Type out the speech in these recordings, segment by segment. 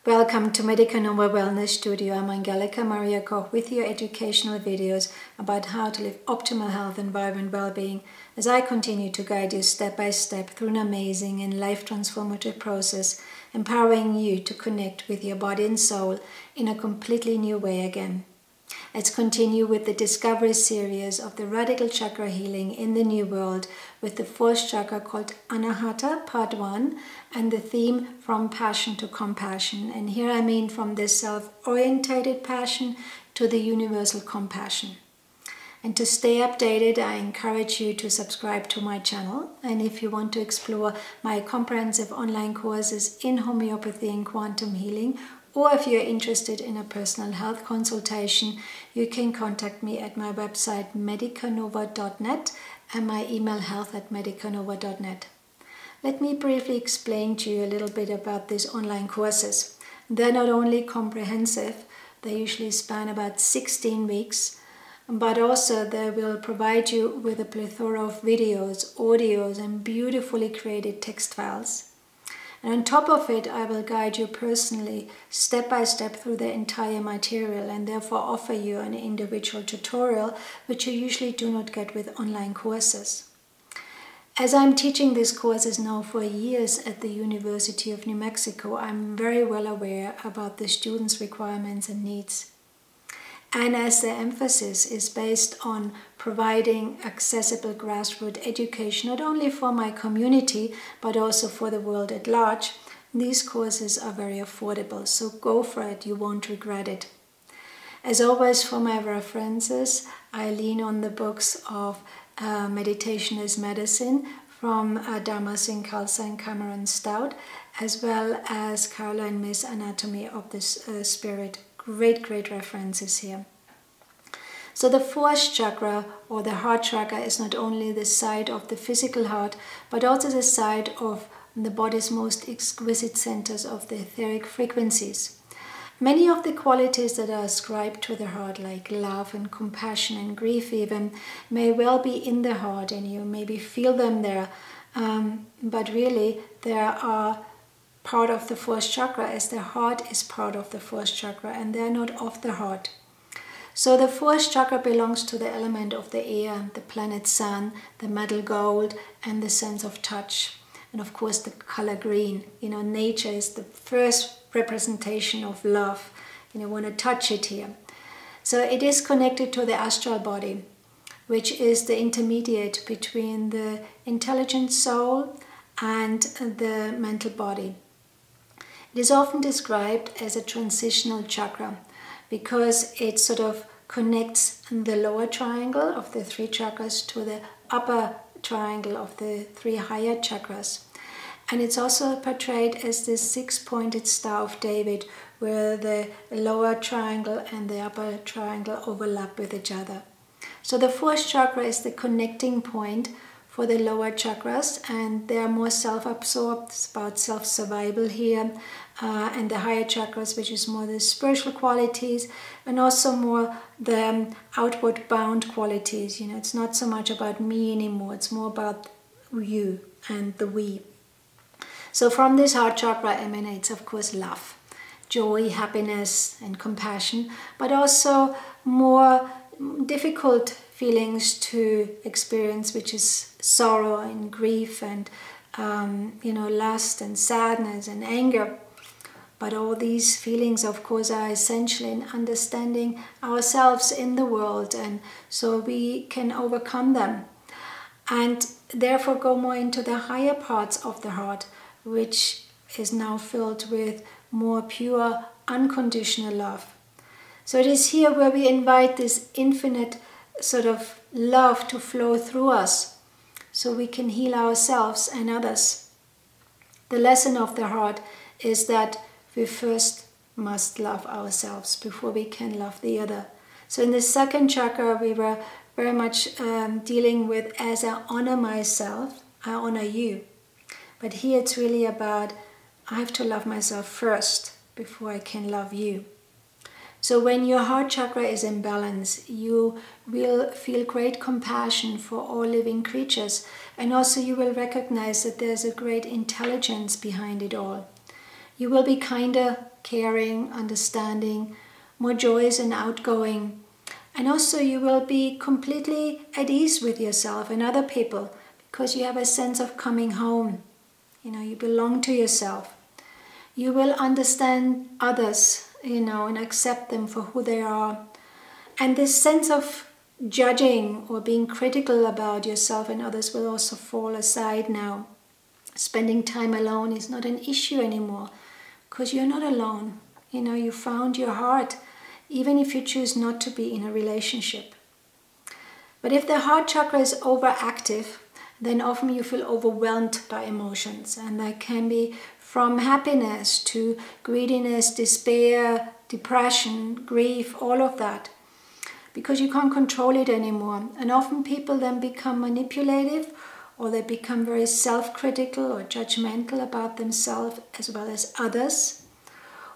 Welcome to Medica Wellness Studio. I'm Angelika with your educational videos about how to live optimal health and vibrant well-being as I continue to guide you step by step through an amazing and life-transformative process, empowering you to connect with your body and soul in a completely new way again. Let's continue with the Discovery series of the Radical Chakra Healing in the New World with the fourth chakra called Anahata, Part 1, and the theme From Passion to Compassion. And here I mean from the self-orientated passion to the universal compassion. And to stay updated, I encourage you to subscribe to my channel. And if you want to explore my comprehensive online courses in homeopathy and quantum healing, or if you're interested in a personal health consultation, you can contact me at my website medicanova.net and my email health@medicanova.net. Let me briefly explain to you a little bit about these online courses. They're not only comprehensive, they usually span about 16 weeks, but also they will provide you with a plethora of videos, audios, and beautifully created text files. And on top of it, I will guide you personally, step by step through the entire material and therefore offer you an individual tutorial, which you usually do not get with online courses. As I'm teaching these courses now for years at the University of New Mexico, I'm very well aware about the students' requirements and needs. And as the emphasis is based on providing accessible grassroots education, not only for my community, but also for the world at large, these courses are very affordable, so go for it, you won't regret it. As always, for my references, I lean on the books of Meditation is Medicine from Dharma Singh Khalsa and Cameron Stout, as well as Caroline Myss' Anatomy of the Spirit. Great references here. So the fourth chakra, or the heart chakra, is not only the site of the physical heart, but also the site of the body's most exquisite centers of the etheric frequencies. Many of the qualities that are ascribed to the heart, like love and compassion and grief even, may well be in the heart and you maybe feel them there, but really they are part of the fourth chakra, as the heart is part of the fourth chakra and they are not of the heart. So the fourth chakra belongs to the element of the air, the planet sun, the metal gold, and the sense of touch. And of course the color green. You know, nature is the first representation of love. You want to touch it here. So it is connected to the astral body, which is the intermediate between the intelligent soul and the mental body. It is often described as a transitional chakra because it sort of connects the lower triangle of the three chakras to the upper triangle of the three higher chakras. And it's also portrayed as the six-pointed Star of David, where the lower triangle and the upper triangle overlap with each other. So the fourth chakra is the connecting point for the lower chakras, and they are more self-absorbed, it's about self-survival here, and the higher chakras, which is more the spiritual qualities and also more the outward bound qualities. You know, it's not so much about me anymore, it's more about you and the we. So from this heart chakra emanates, of course, love, joy, happiness and compassion, but also more difficult feelings to experience, which is sorrow and grief and lust and sadness and anger. But all these feelings, of course, are essential in understanding ourselves in the world, and so we can overcome them and therefore go more into the higher parts of the heart, which is now filled with more pure, unconditional love. So it is here where we invite this infinite sort of love to flow through us so we can heal ourselves and others. The lesson of the heart is that we first must love ourselves before we can love the other. So in the second chakra, we were very much dealing with, as I honor myself, I honor you. But here it's really about, I have to love myself first before I can love you. So when your heart chakra is in balance, you will feel great compassion for all living creatures, and also you will recognize that there's a great intelligence behind it all. You will be kinder, caring, understanding, more joyous and outgoing. And also you will be completely at ease with yourself and other people because you have a sense of coming home. You know, you belong to yourself. You will understand others, you know, and accept them for who they are. And this sense of judging or being critical about yourself and others will also fall aside now. Spending time alone is not an issue anymore because you're not alone. You know, you found your heart, even if you choose not to be in a relationship. But if the heart chakra is overactive, then often you feel overwhelmed by emotions, and that can be from happiness to greediness, despair, depression, grief, all of that, because you can't control it anymore. And often people then become manipulative, or they become very self-critical or judgmental about themselves as well as others.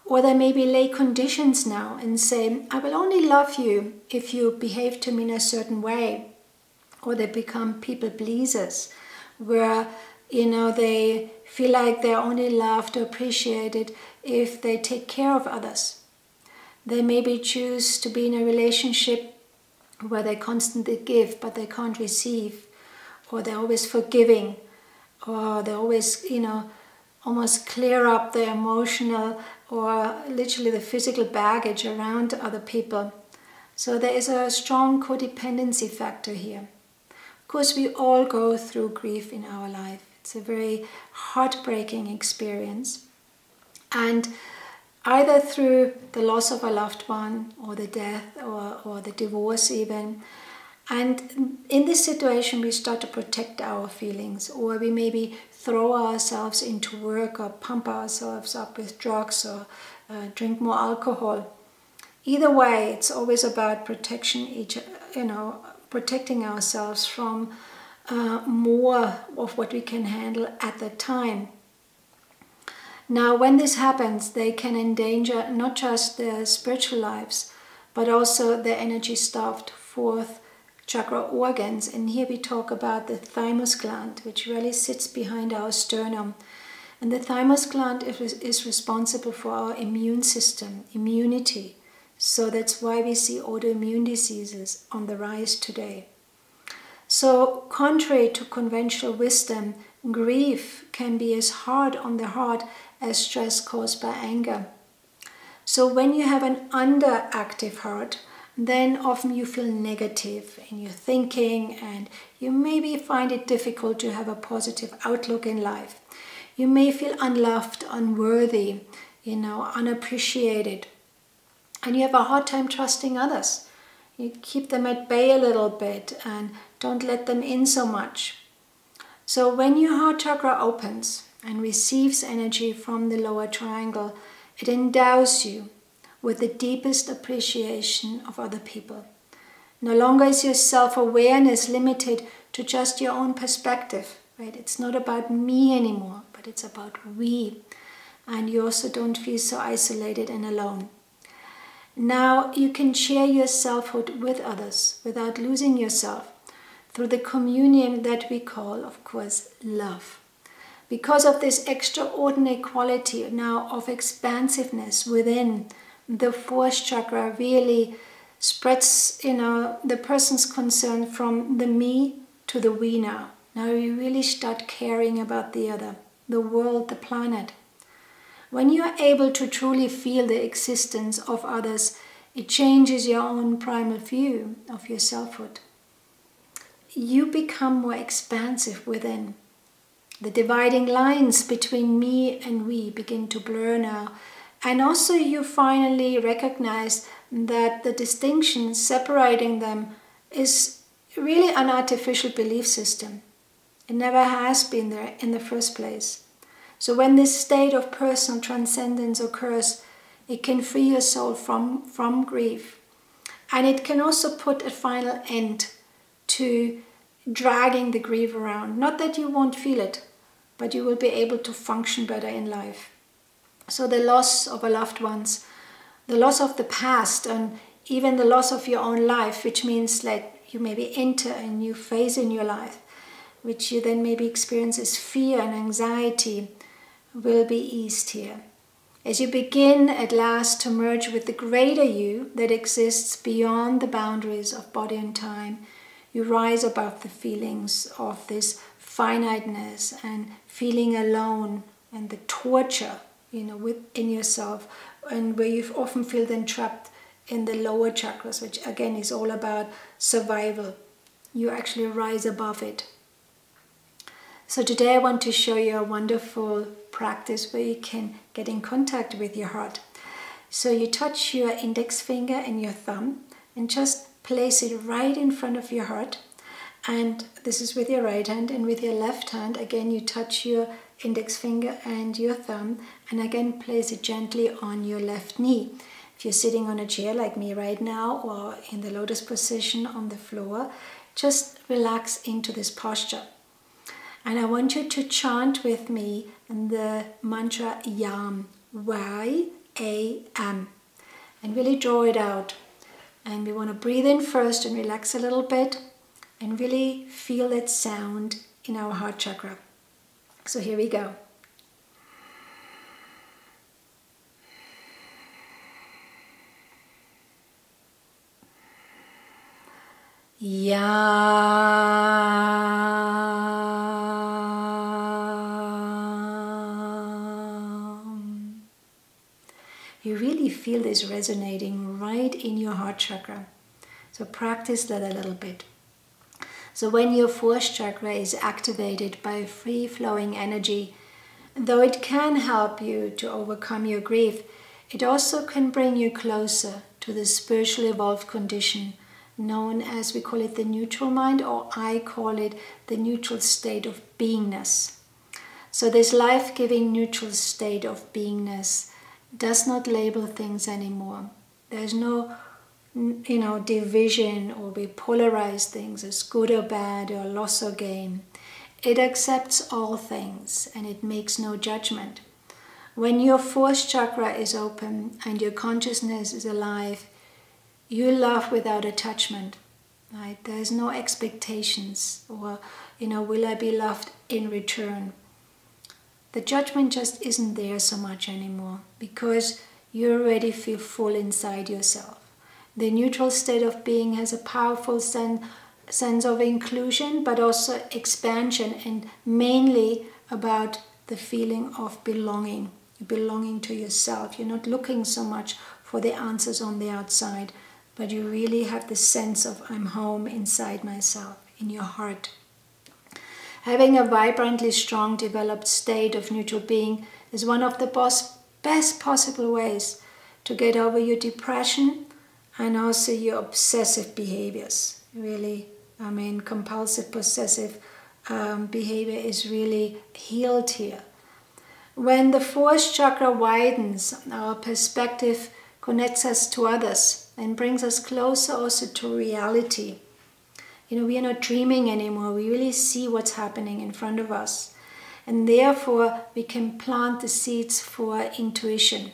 Or they maybe lay conditions now and say, I will only love you if you behave to me in a certain way. Or they become people pleasers, where, you know, they feel like they're only loved or appreciated if they take care of others. They maybe choose to be in a relationship where they constantly give but they can't receive, or they're always forgiving, or they always, you know, almost clear up their emotional or literally the physical baggage around other people. So there is a strong codependency factor here. Of course, we all go through grief in our life. It's a very heartbreaking experience. And either through the loss of a loved one, or the death, or the divorce even. And in this situation, we start to protect our feelings, or we maybe throw ourselves into work, or pump ourselves up with drugs, or drink more alcohol. Either way, it's always about protection, protecting ourselves from more of what we can handle at the time. Now, when this happens, they can endanger not just their spiritual lives, but also their energy-starved fourth chakra organs. And here we talk about the thymus gland, which really sits behind our sternum. And the thymus gland is responsible for our immune system, immunity. So that's why we see autoimmune diseases on the rise today. So contrary to conventional wisdom, grief can be as hard on the heart as stress caused by anger. So when you have an underactive heart, then often you feel negative in your thinking, and you maybe find it difficult to have a positive outlook in life. You may feel unloved, unworthy, unappreciated. And you have a hard time trusting others. You keep them at bay a little bit and don't let them in so much. So when your heart chakra opens and receives energy from the lower triangle, it endows you with the deepest appreciation of other people. No longer is your self-awareness limited to just your own perspective, right? It's not about me anymore, but it's about we. And you also don't feel so isolated and alone. Now you can share your selfhood with others without losing yourself through the communion that we call, of course, love. Because of this extraordinary quality now of expansiveness within, the fourth chakra really spreads, the person's concern from the me to the we now. Now you really start caring about the other, the world, the planet. When you are able to truly feel the existence of others, it changes your own primal view of your selfhood. You become more expansive within. The dividing lines between me and we begin to blur now. And also you finally recognize that the distinction separating them is really an artificial belief system. It never has been there in the first place. So when this state of personal transcendence occurs, it can free your soul from grief. And it can also put a final end to dragging the grief around. Not that you won't feel it, but you will be able to function better in life. So the loss of a loved ones, the loss of the past, and even the loss of your own life, which means like you maybe enter a new phase in your life, which you then maybe experience as fear and anxiety, will be eased here. As you begin at last to merge with the greater you that exists beyond the boundaries of body and time, you rise above the feelings of this finiteness and feeling alone and the torture, within yourself, and where you often feel then trapped in the lower chakras, which again is all about survival. You actually rise above it. So today I want to show you a wonderful practice where you can get in contact with your heart. So you touch your index finger and your thumb and just place it right in front of your heart. And this is with your right hand, and with your left hand, again, you touch your index finger and your thumb, and again, place it gently on your left knee. If you're sitting on a chair like me right now, or in the lotus position on the floor, just relax into this posture. And I want you to chant with me the mantra YAM, Y-A-M, and really draw it out. And we want to breathe in first and relax a little bit, and really feel that sound in our heart chakra. So here we go. Yam. You really feel this resonating right in your heart chakra. So practice that a little bit. So when your fourth chakra is activated by free-flowing energy, though it can help you to overcome your grief, it also can bring you closer to the spiritually evolved condition known as, we call it the neutral mind, or I call it the neutral state of beingness. So this life-giving neutral state of beingness does not label things anymore. There's no division, or we polarize things as good or bad, or loss or gain. It accepts all things and it makes no judgment. When your fourth chakra is open and your consciousness is alive, you love without attachment, right? There's no expectations, or, will I be loved in return? The judgment just isn't there so much anymore, because you already feel full inside yourself. The neutral state of being has a powerful sense of inclusion, but also expansion, and mainly about the feeling of belonging. You're belonging to yourself. You're not looking so much for the answers on the outside, but you really have the sense of I'm home inside myself, in your heart. Having a vibrantly strong developed state of neutral being is one of the best possible ways to get over your depression and also your obsessive behaviors. Really, compulsive possessive behavior is really healed here. When the fourth chakra widens, our perspective connects us to others and brings us closer also to reality. We are not dreaming anymore. We really see what's happening in front of us. And therefore, we can plant the seeds for intuition.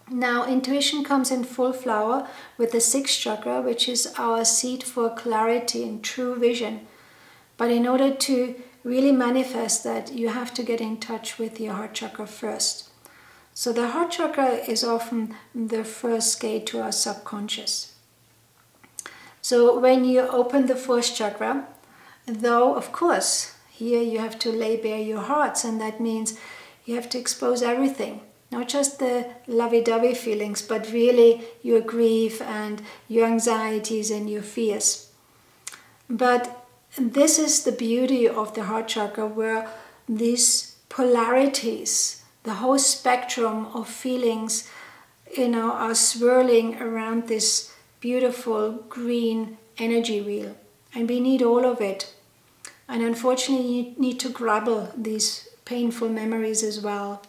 Now, intuition comes in full flower with the sixth chakra, which is our seed for clarity and true vision. But in order to really manifest that, you have to get in touch with your heart chakra first. So the heart chakra is often the first gate to our subconscious. So when you open the fourth chakra, though of course here you have to lay bare your hearts, and that means you have to expose everything, not just the lovey-dovey feelings, but really your grief and your anxieties and your fears. But this is the beauty of the heart chakra, where these polarities, the whole spectrum of feelings, are swirling around this beautiful green energy wheel. And we need all of it. And unfortunately, you need to grapple these painful memories as well.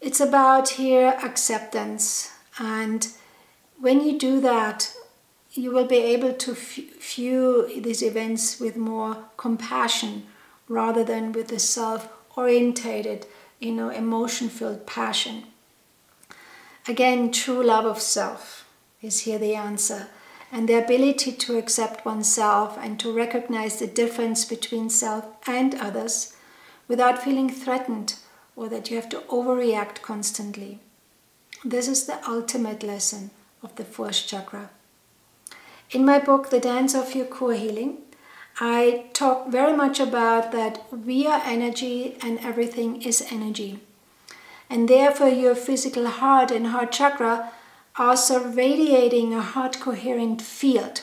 It's about here acceptance. And when you do that, you will be able to view these events with more compassion rather than with a self-orientated, emotion-filled passion. Again, true love of self is here the answer. And the ability to accept oneself and to recognize the difference between self and others without feeling threatened or that you have to overreact constantly. This is the ultimate lesson of the fourth chakra. In my book, The Dance of Your Core Healing, I talk very much about that we are energy and everything is energy. And therefore your physical heart and heart chakra are also radiating a heart coherent field,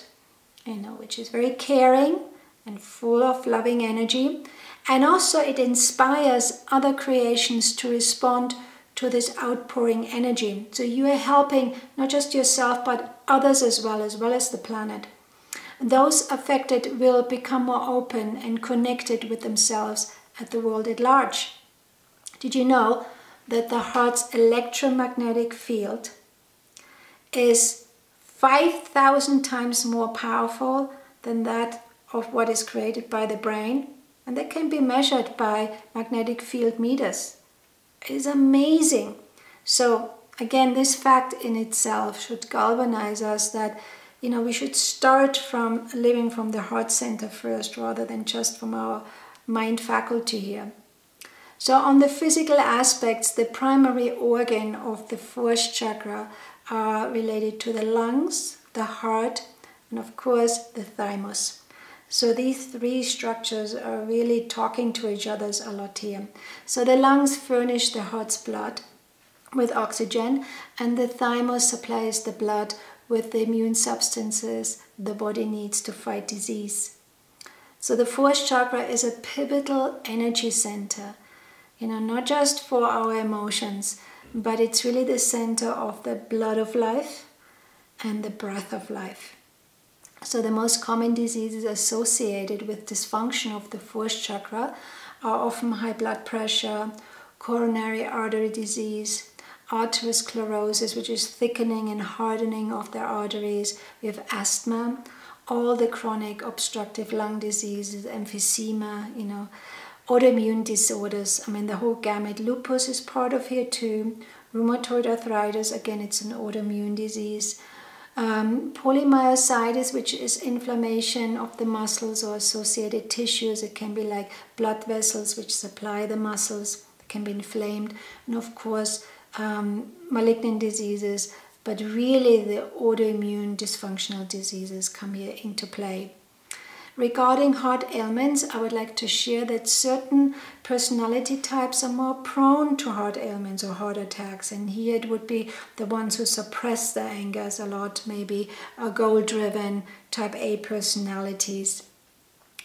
which is very caring and full of loving energy. And also it inspires other creations to respond to this outpouring energy. So you are helping not just yourself, but others as well as the planet. Those affected will become more open and connected with themselves and the world at large. Did you know that the heart's electromagnetic field is 5,000 times more powerful than that of what is created by the brain? And that can be measured by magnetic field meters. It is amazing. So again, this fact in itself should galvanize us that we should start from living from the heart center first, rather than just from our mind faculty here. So on the physical aspects, the primary organ of the fourth chakra are related to the lungs, the heart, and of course the thymus. So these three structures are really talking to each other a lot here. So the lungs furnish the heart's blood with oxygen, and the thymus supplies the blood with the immune substances the body needs to fight disease. So the fourth chakra is a pivotal energy center, not just for our emotions, but it's really the center of the blood of life and the breath of life. So the most common diseases associated with dysfunction of the fourth chakra are often high blood pressure, coronary artery disease, arteriosclerosis, which is thickening and hardening of the arteries. We have asthma, all the chronic obstructive lung diseases, emphysema, autoimmune disorders. The whole gamut. Lupus is part of here too. Rheumatoid arthritis, again, it's an autoimmune disease. Polymyositis, which is inflammation of the muscles or associated tissues. It can be like blood vessels which supply the muscles. They can be inflamed. And of course, malignant diseases, but really the autoimmune dysfunctional diseases come here into play. Regarding heart ailments, I would like to share that certain personality types are more prone to heart ailments or heart attacks, and here it would be the ones who suppress their angers a lot, maybe goal-driven type A personalities.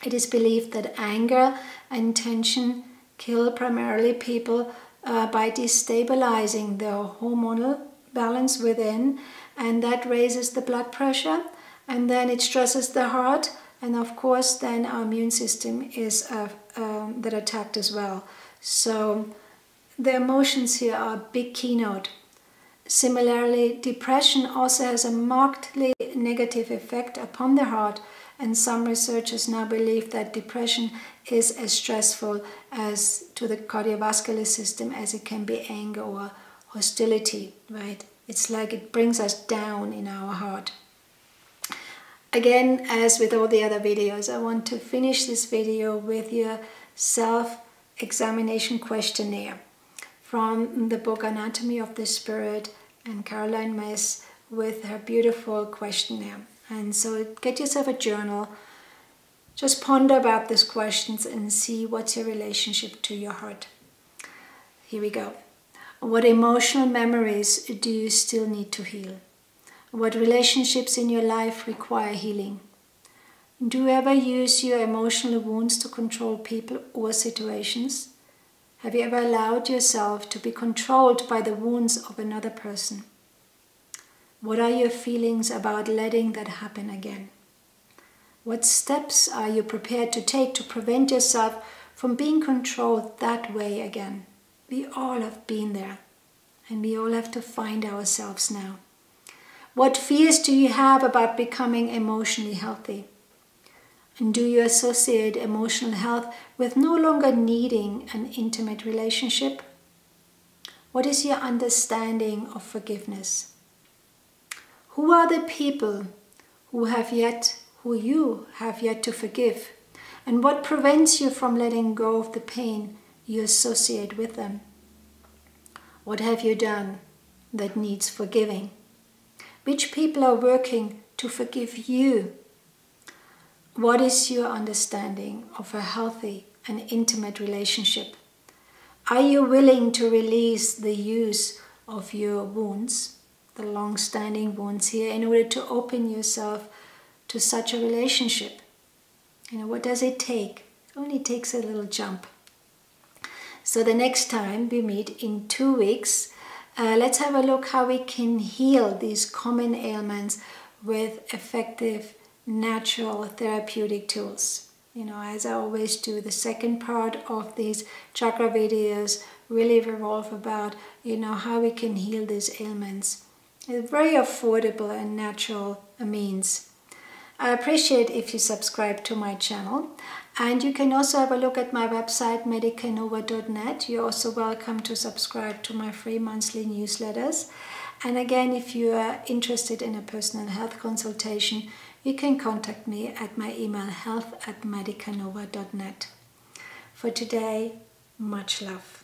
It is believed that anger and tension kill primarily people by destabilizing their hormonal balance within, and that raises the blood pressure, and then it stresses the heart, and of course then our immune system is that attacked as well. So the emotions here are a big keynote. Similarly, depression also has a markedly negative effect upon the heart, and some researchers now believe that depression is as stressful as to the cardiovascular system as it can be anger or hostility, right? It's like it brings us down in our heart. Again, as with all the other videos, I want to finish this video with your self-examination questionnaire from the book Anatomy of the Spirit, and Caroline Myss with her beautiful questionnaire. And so get yourself a journal, just ponder about these questions and see what's your relationship to your heart. Here we go. What emotional memories do you still need to heal? What relationships in your life require healing? Do you ever use your emotional wounds to control people or situations? Have you ever allowed yourself to be controlled by the wounds of another person? What are your feelings about letting that happen again? What steps are you prepared to take to prevent yourself from being controlled that way again? We all have been there, and we all have to find ourselves now. What fears do you have about becoming emotionally healthy? And do you associate emotional health with no longer needing an intimate relationship? What is your understanding of forgiveness? Who are the people who you have yet to forgive? And what prevents you from letting go of the pain you associate with them? What have you done that needs forgiving? Which people are working to forgive you? What is your understanding of a healthy and intimate relationship? Are you willing to release the use of your wounds, the long-standing wounds here, in order to open yourself to such a relationship? What does it take? It only takes a little jump. So the next time we meet in 2 weeks, let's have a look how we can heal these common ailments with effective, natural, therapeutic tools. As I always do, the second part of these chakra videos really revolve about, how we can heal these ailments. It's very affordable and natural means. I appreciate if you subscribe to my channel, and you can also have a look at my website medicanova.net. You're also welcome to subscribe to my free monthly newsletters. And again, if you are interested in a personal health consultation, you can contact me at my email health@medicanova.net. For today, much love.